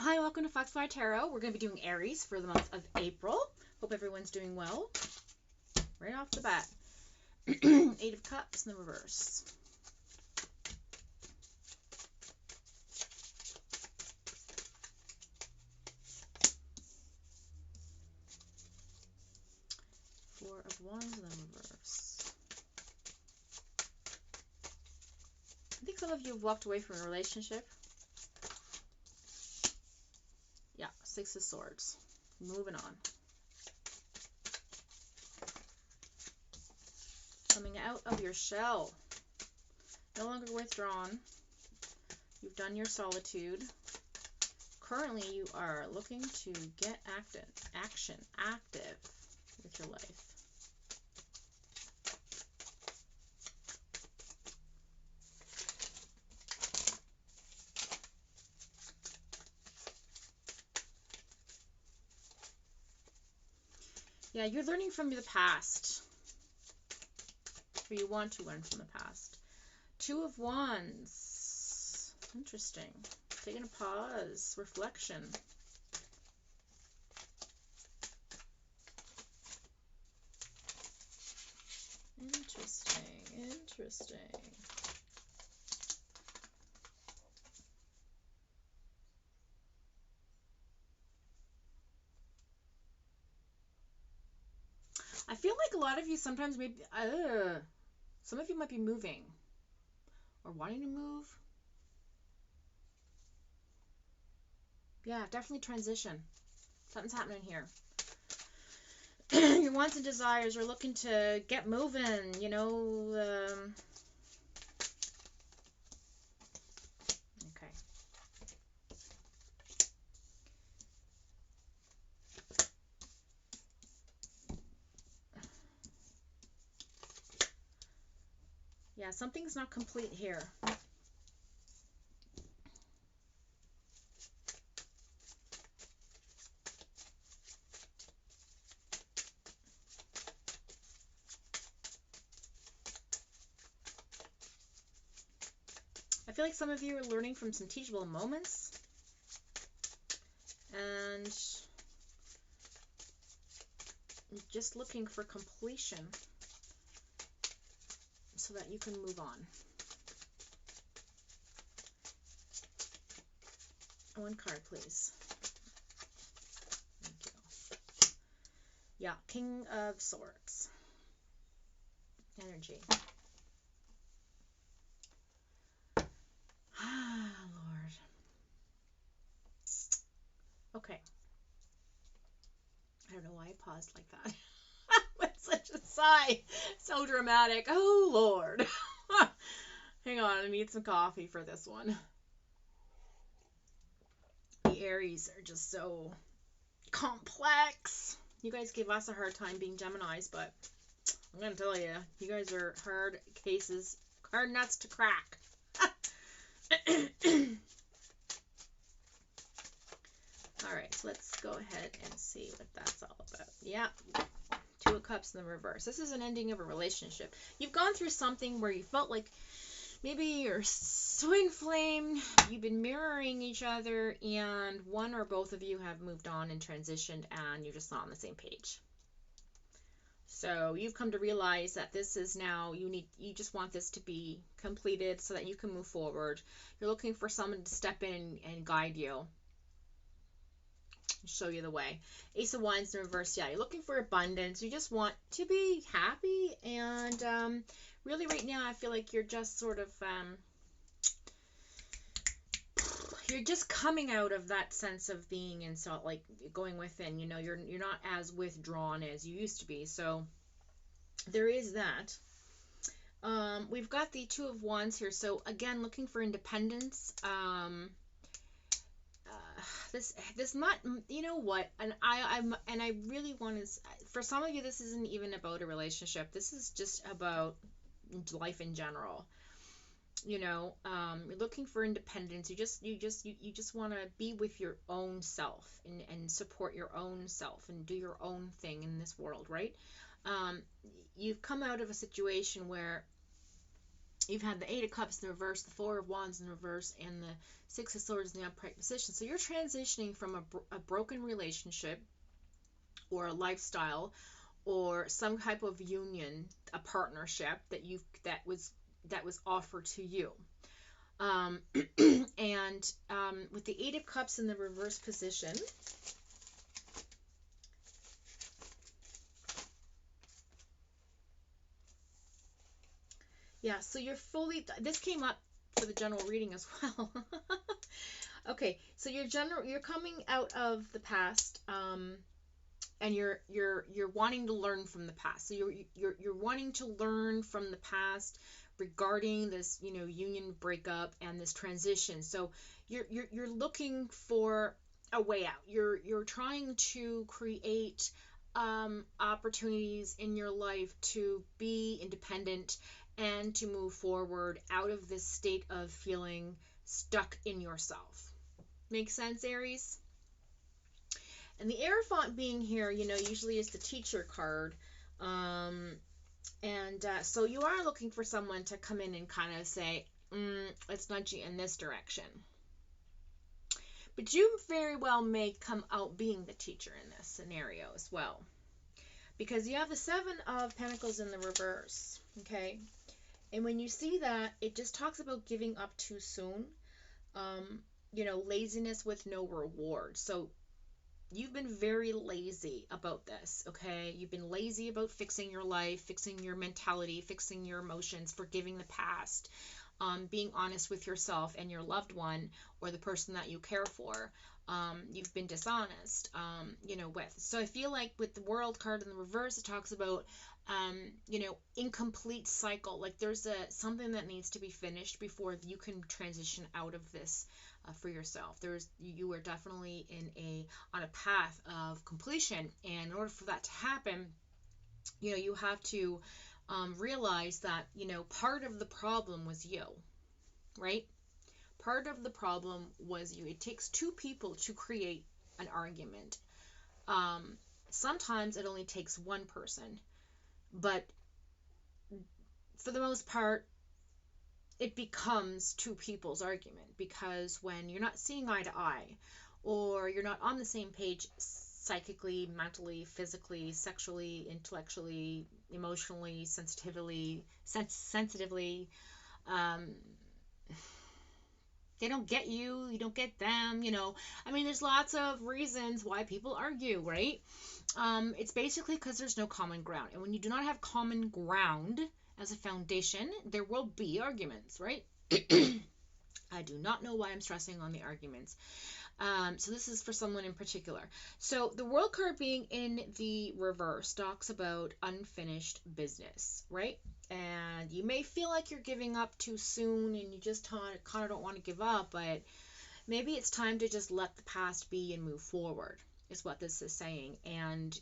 Hi, welcome to Foxfire Tarot. We're going to be doing Aries for the month of April. Hope everyone's doing well. Right off the bat. Eight of Cups in the reverse. Four of Wands in the reverse. I think some of you have walked away from a relationship. Yeah, Six of Swords. Moving on. Coming out of your shell. No longer withdrawn. You've done your solitude. Currently, you are looking to get active with your life. Yeah, you're learning from the past. Or you want to learn from the past. Two of Wands. Interesting. Taking a pause. Reflection. Interesting. I feel like a lot of you sometimes maybe, some of you might be moving or wanting to move. Yeah, definitely transition. Something's happening here. Your wants and desires are looking to get moving, you know. Okay. Yeah, something's not complete here. I feel like some of you are learning from some teachable moments. And just looking for completion so that you can move on. One card, please. Thank you. Yeah, King of Swords. Energy. Ah, Lord. Okay. I don't know why I paused like that. With such a sigh. So dramatic. Oh, Lord. Hang on, I need some coffee for this one. The Aries are just so complex. You guys give us a hard time being Geminis, but I'm going to tell you, you guys are hard cases, hard nuts to crack. Alright, so let's go ahead and see what that's all about. Yeah, Two of Cups in the reverse. This is an ending of a relationship. You've gone through something where you felt like maybe you're twin flame, you've been mirroring each other, and one or both of you have moved on and transitioned, and you're just not on the same page. So you've come to realize that this is now, you just want this to be completed so that you can move forward. You're looking for someone to step in and guide you, show you the way. Ace of Wands in reverse. Yeah, you're looking for abundance. You just want to be happy, and really right now I feel like you're just sort of you're just coming out of that sense of being in, so like going within, you know, you're not as withdrawn as you used to be. So there is that. We've got the Two of Wands here, so again looking for independence. This not, you know what, and I really want to, for some of you this isn't even about a relationship, this is just about life in general. You know, you're looking for independence. You just want to be with your own self and support your own self and do your own thing in this world, right? You've come out of a situation where You've had the Eight of Cups in the reverse, the Four of Wands in the reverse, and the Six of Swords in the upright position. So you're transitioning from a broken relationship or a lifestyle or some type of union, a partnership that was offered to you. And with the Eight of Cups in the reverse position, yeah, so you're fully, this came up for the general reading as well. Okay, so you're coming out of the past, and you're wanting to learn from the past. So you're wanting to learn from the past regarding this, union breakup and this transition. So you're looking for a way out. You're trying to create opportunities in your life to be independent and to move forward out of this state of feeling stuck in yourself. Make sense, Aries? And the Hierophant being here, usually is the teacher card. So you are looking for someone to come in and kind of say, let's nudge you in this direction. But you very well may come out being the teacher in this scenario as well. Because you have the Seven of Pentacles in the reverse, okay? And when you see that, it just talks about giving up too soon. Laziness with no reward. So you've been very lazy about this, okay? You've been lazy about fixing your life, fixing your mentality, fixing your emotions, forgiving the past, being honest with yourself and your loved one or the person that you care for. You've been dishonest, with. So I feel like with the World card in the reverse, it talks about, incomplete cycle. Like there's something that needs to be finished before you can transition out of this for yourself. You are definitely on a path of completion, and in order for that to happen, you have to realize that part of the problem was you, right? Part of the problem was you. It takes two people to create an argument. Sometimes it only takes one person, but for the most part, it becomes two people's argument, because when you're not seeing eye to eye, or you're not on the same page psychically, mentally, physically, sexually, intellectually, emotionally, sensitively, they don't get you, you don't get them, there's lots of reasons why people argue, right? It's basically because there's no common ground. And when you do not have common ground as a foundation, there will be arguments, right? I do not know why I'm stressing on the arguments. So this is for someone in particular. So the World card being in the reverse talks about unfinished business, right? And you may feel like you're giving up too soon and you just kind of don't want to give up, but maybe it's time to just let the past be and move forward, is what this is saying. And,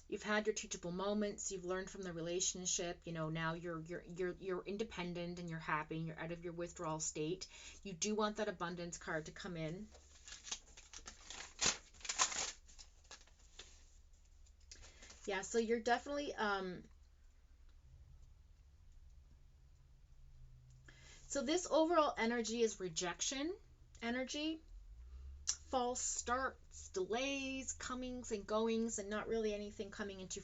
you've had your teachable moments, you've learned from the relationship, now you're independent and you're happy and you're out of your withdrawal state. You do want that abundance card to come in. Yeah, so you're definitely so this overall energy is rejection energy, false starts, delays, comings and goings, and not really anything coming into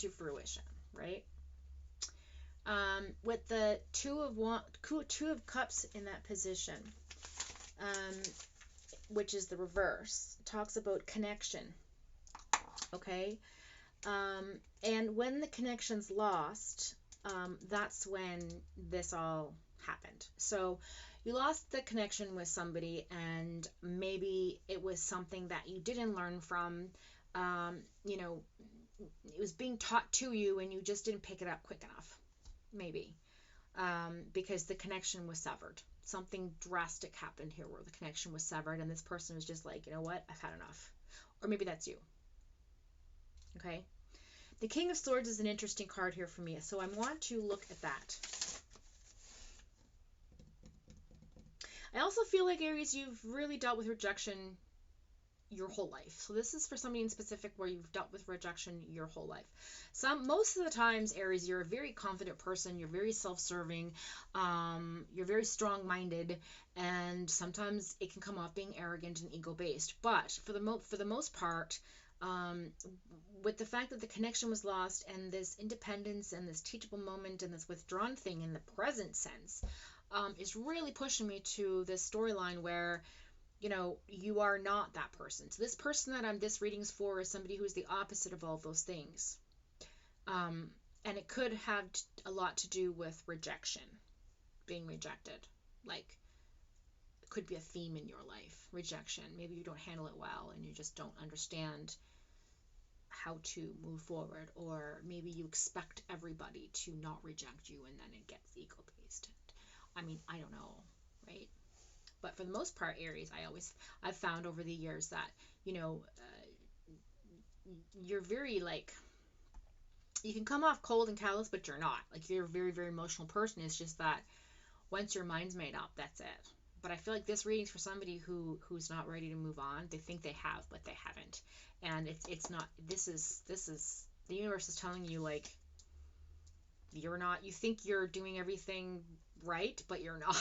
fruition, right? With the two of Cups in that position, which is the reverse, talks about connection, okay? And when the connection's lost, that's when this all happened. So you lost the connection with somebody, and maybe it was something that you didn't learn from. It was being taught to you and you just didn't pick it up quick enough, maybe, because the connection was severed. Something drastic happened here where the connection was severed, and this person was just like, you know what, I've had enough. Or maybe that's you. Okay? The King of Swords is an interesting card here for me, so I want to look at that. I also feel like, Aries, you've really dealt with rejection your whole life. So this is for somebody in specific where you've dealt with rejection your whole life. Most of the times, Aries, you're a very confident person. You're very self-serving. You're very strong-minded, and sometimes it can come off being arrogant and ego-based. But for the most part, with the fact that the connection was lost and this independence and this teachable moment and this withdrawn thing in the present sense, is really pushing me to this storyline where, you know, you are not that person. So this person that this reading's for is somebody who's the opposite of all those things. And it could have a lot to do with rejection, being rejected. Like, it could be a theme in your life, rejection. Maybe you don't handle it well and you just don't understand how to move forward, or maybe you expect everybody to not reject you and then it gets ego-based. I mean, I don't know, right? But for the most part, Aries, I've found over the years that, you know, you're very, like, you can come off cold and callous, but you're not. Like, you're a very, very emotional person. It's just that once your mind's made up, that's it. But I feel like this reading's for somebody who's not ready to move on. They think they have, but they haven't. And it's not, this is, the universe is telling you, like, you're not, you think you're doing everything right, but you're not.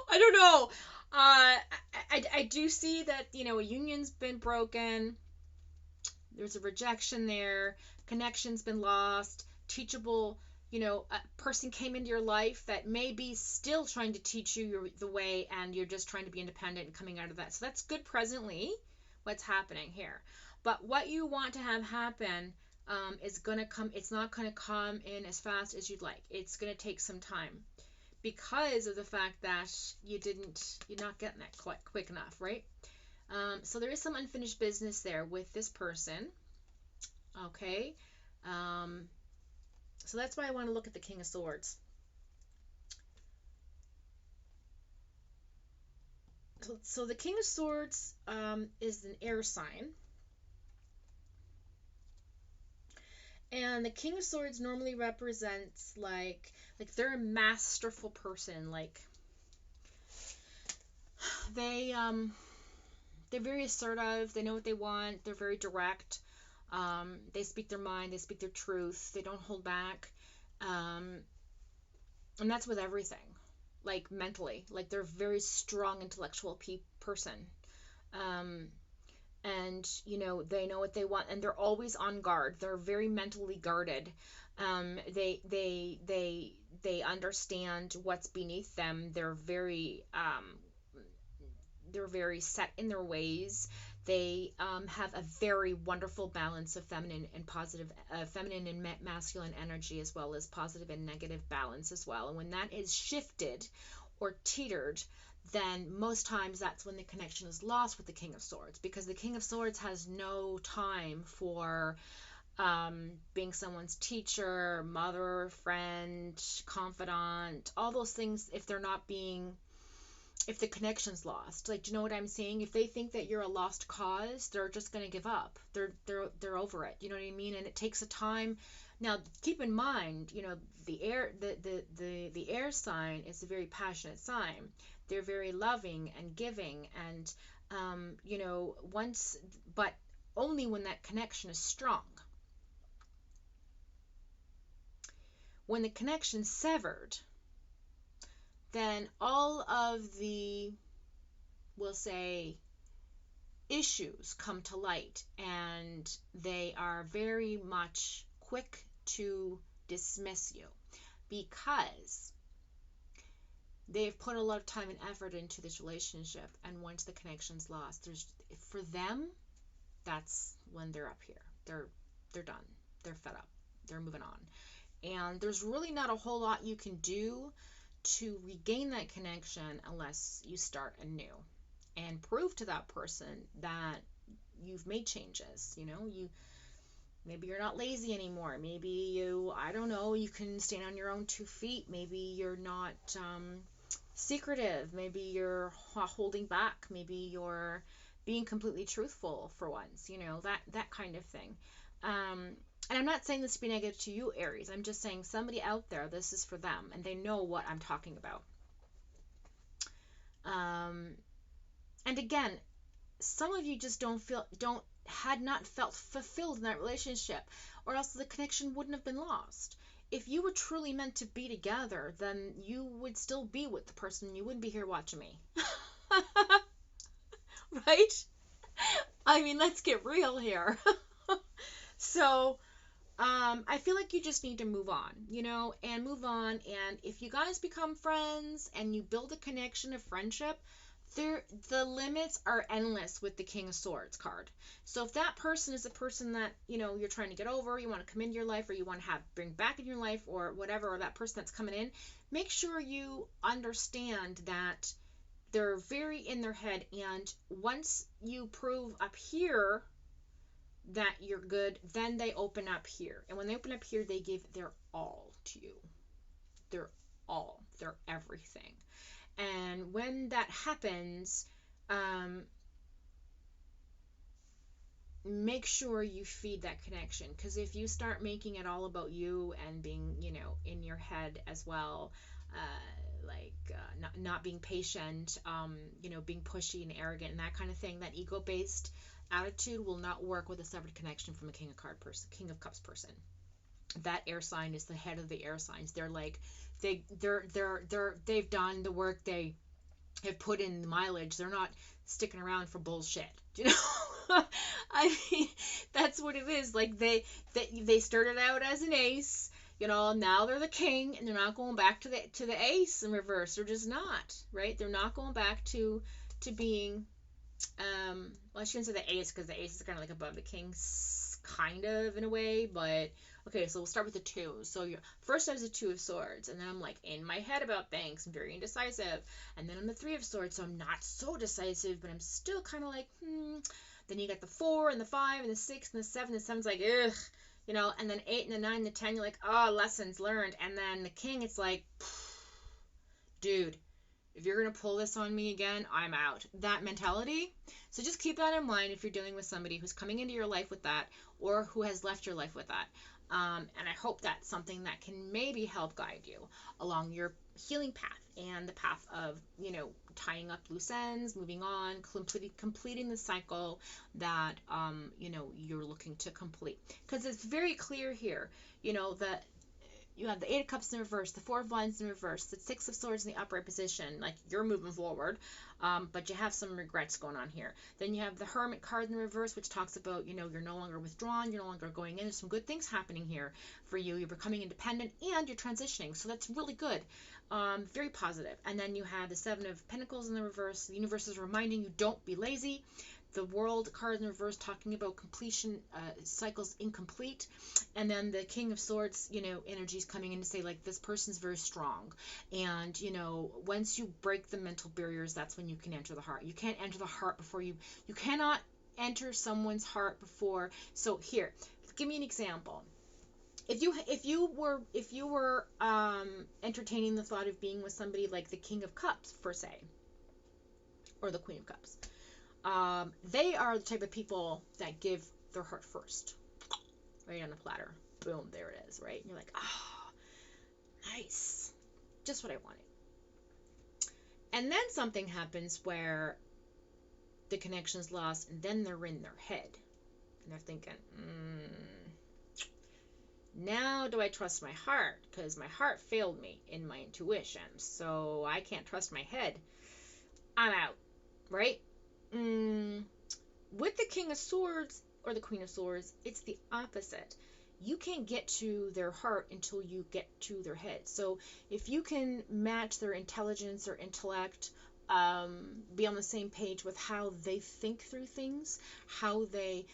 I don't know. I do see that, you know, a union's been broken. There's a rejection there. Connection's been lost. Teachable, you know, a person came into your life that may be still trying to teach you the way, and you're just trying to be independent and coming out of that. So that's good presently, what's happening here. But what you want to have happen is going to come, it's not going to come in as fast as you'd like. It's going to take some time, because of the fact that you're not getting that quite quick enough, right? So there is some unfinished business there with this person. Okay. So that's why I want to look at the King of Swords. So the King of Swords is an air sign. And the King of Swords normally represents like they're a masterful person. Like, they're very assertive. They know what they want. They're very direct. They speak their mind. They speak their truth. They don't hold back. And that's with everything. Like, mentally. Like, they're a very strong intellectual person. And, you know, they know what they want, and they're always on guard. They're very mentally guarded. They understand what's beneath them. They're very set in their ways. They have a very wonderful balance of feminine and positive, feminine and masculine energy, as well as positive and negative balance as well. And when that is shifted or teetered, then most times that's when the connection is lost with the King of Swords, because the King of Swords has no time for being someone's teacher, mother, friend, confidant, all those things. If the connection's lost, like, do you know what I'm saying? If they think that you're a lost cause, they're just going to give up. They're over it. You know what I mean? And it takes a time. Now, keep in mind, you know, the air sign is a very passionate sign. They're very loving and giving, and you know, but only when that connection is strong. When the connection's severed, then all of the, we'll say, issues come to light, and they are very much quick to dismiss you, because they've put a lot of time and effort into this relationship, and once the connection's lost, for them, that's when they're up here. They're done. They're fed up. They're moving on. And there's really not a whole lot you can do to regain that connection unless you start anew and prove to that person that you've made changes. You know, maybe you're not lazy anymore. Maybe I don't know, you can stand on your own 2 feet. Maybe you're not secretive. Maybe you're holding back. Maybe you're being completely truthful for once. You know, that kind of thing. And I'm not saying this to be negative to you, Aries. I'm just saying somebody out there, this is for them, and they know what I'm talking about. And again, some of you just had not felt fulfilled in that relationship, or else the connection wouldn't have been lost. If you were truly meant to be together, then you would still be with the person. You wouldn't be here watching me. Right? I mean, let's get real here. So, I feel like you just need to move on, and move on. And if you guys become friends and you build a connection of friendship, the limits are endless with the King of Swords card. So if that person is a person that, you're trying to get over, you want to come into your life, or you want to bring back in your life, or whatever, or that person that's coming in, make sure you understand that they're very in their head. And once you prove up here that you're good, then they open up here. And when they open up here, they give their all to you. Their all. Their everything. And when that happens, make sure you feed that connection. Because if you start making it all about you and being, in your head as well, not being patient, being pushy and arrogant and that kind of thing, that ego-based attitude will not work with a severed connection from a King of Cups person. That air sign is the head of the air signs. They're like, they've done the work, they have put in the mileage. They're not sticking around for bullshit. I mean, that's what it is. Like they started out as an ace, now they're the king, and they're not going back to the ace in reverse. They're just not, right? They're not going back to being, well, I shouldn't say the ace, because the ace is kind of like above the king, kind of, in a way. But okay, so we'll start with the two. So first I was a Two of Swords, and then I'm like in my head about things, I'm very indecisive. And then I'm the Three of Swords, so I'm not so decisive, but I'm still kind of like, Then you got the 4 and the 5 and the 6 and the 7. The 7's like, ugh, and then 8 and the 9 and the 10, you're like, oh, lessons learned. And then the king, it's like, dude, if you're going to pull this on me again, I'm out. That mentality. So just keep that in mind if you're dealing with somebody who's coming into your life with that, or who has left your life with that. And I hope that's something that can maybe help guide you along your healing path, and the path of, tying up loose ends, moving on, completing the cycle that, you're looking to complete. Because it's very clear here, that you have the Eight of Cups in reverse, the Four of Wands in reverse, the Six of Swords in the upright position. Like, you're moving forward, but you have some regrets going on here. Then you have the Hermit card in reverse, which talks about, you're no longer withdrawn, you're no longer going in. There's some good things happening here for you. You're becoming independent, and you're transitioning. So that's really good. Very positive. And then you have the Seven of Pentacles in the reverse. The universe is reminding you, don't be lazy. The World card in reverse, talking about completion, cycles incomplete. And then the King of Swords, energies coming in to say, like, this person's very strong. And, once you break the mental barriers, that's when you can enter the heart. You can't enter the heart before you cannot enter someone's heart before. So here, give me an example. If you were entertaining the thought of being with somebody like the King of Cups, per se, or the Queen of Cups, they are the type of people that give their heart first, right on the platter. Boom, there it is, right? And you're like, oh, nice, just what I wanted. And then something happens where the connection's lost, and then they're in their head, and they're thinking, now do I trust my heart? Because my heart failed me in my intuition, so I can't trust my head. I'm out, right? With the King of Swords or the Queen of Swords, it's the opposite. You can't get to their heart until you get to their head. So if you can match their intelligence or intellect, be on the same page with how they think through things, how they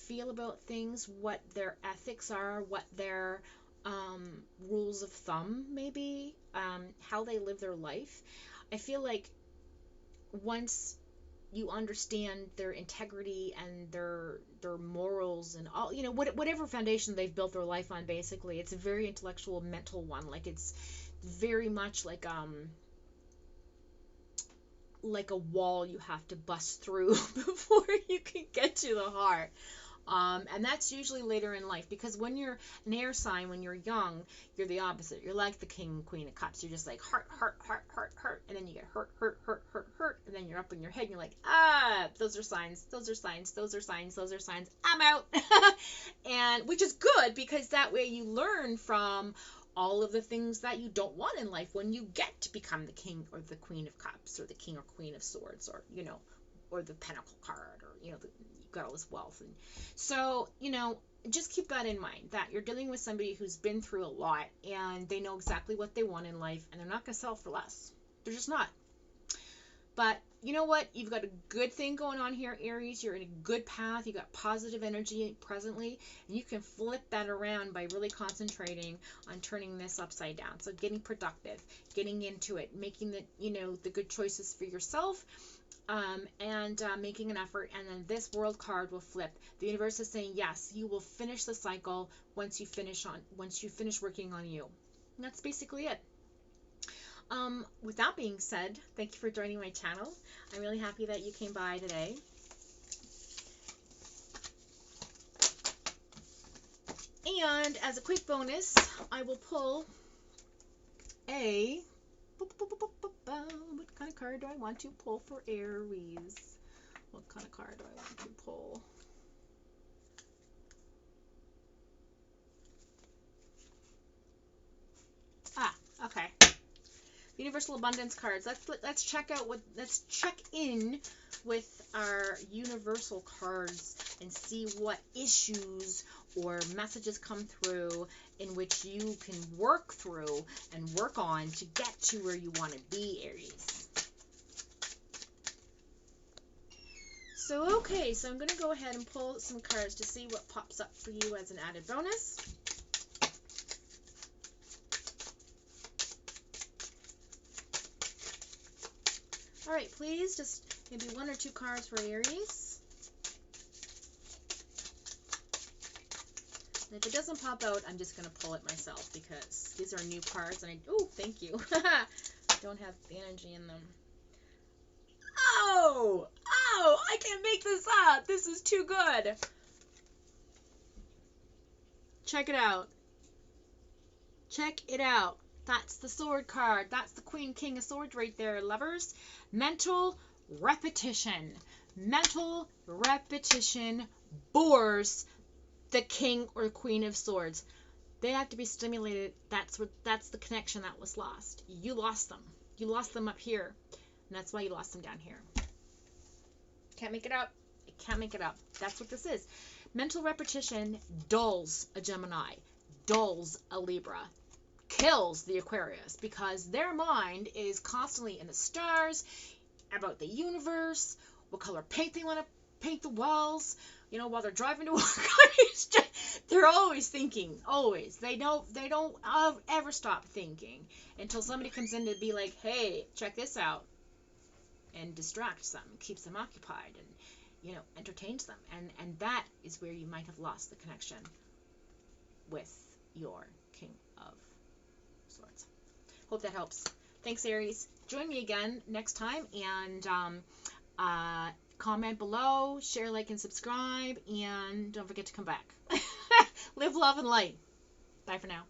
feel about things, what their ethics are, what their rules of thumb maybe, how they live their life. I feel like once you understand their integrity and their morals and all, whatever foundation they've built their life on, basically, it's a very intellectual, mental one. Like, it's very much like a wall you have to bust through before you can get to the heart. And that's usually later in life, because when you're an air sign, when you're young, you're the opposite. You're like the king and queen of cups. You're just like heart, heart, heart, heart, heart, and then you get hurt, hurt, hurt, hurt, hurt, and then you're up in your head and you're like, those are signs, those are signs, those are signs, those are signs, I'm out. And which is good, because that way you learn from all of the things that you don't want in life when you get to become the king or the queen of cups, or the king or queen of swords, or or the pentacle card, or you've got all this wealth. And so just keep that in mind, that you're dealing with somebody who's been through a lot, and they know exactly what they want in life, and they're not going to sell for less. They're just not. But you know what? You've got a good thing going on here, Aries. You're in a good path. You got positive energy presently, and you can flip that around by really concentrating on turning this upside down. So getting productive, getting into it, making the good choices for yourself, and making an effort. And then this world card will flip. The universe is saying, yes, you will finish the cycle once you finish working on you. And that's basically it. With that being said, thank you for joining my channel. I'm really happy that you came by today. And as a quick bonus, I will pull what kind of card do I want to pull for Aries? What kind of card do I want to pull? Okay. Universal Abundance cards. Let's check in with our universal cards and see what issues or messages come through in which you can work through and work on to get to where you want to be, Aries. So okay, so I'm going to go ahead and pull some cards to see what pops up for you as an added bonus. Alright, please, just maybe one or two cards for Aries. And if it doesn't pop out, I'm just going to pull it myself, because these are new cards, and oh, thank you. Don't have the energy in them. Oh, I can't make this up. This is too good. Check it out. Check it out. That's the sword card. That's the Queen King of Swords right there, lovers. Mental repetition. Mental repetition bores the King or Queen of Swords. They have to be stimulated. That's the connection that was lost. You lost them. You lost them up here. And that's why you lost them down here. Can't make it up. Can't make it up. That's what this is. Mental repetition dulls a Gemini. Dulls a Libra. Kills the Aquarius, because their mind is constantly in the stars, about the universe, what color paint they want to paint the walls, while they're driving to work. They're always thinking, always. They don't ever stop thinking until somebody comes in to be like, hey, check this out, and distracts them, keeps them occupied, and entertains them. And that is where you might have lost the connection with your King of Swords. Hope that helps. Thanks, Aries. Join me again next time, and comment below, share, like, and subscribe, and don't forget to come back. Live, love, and light. Bye for now.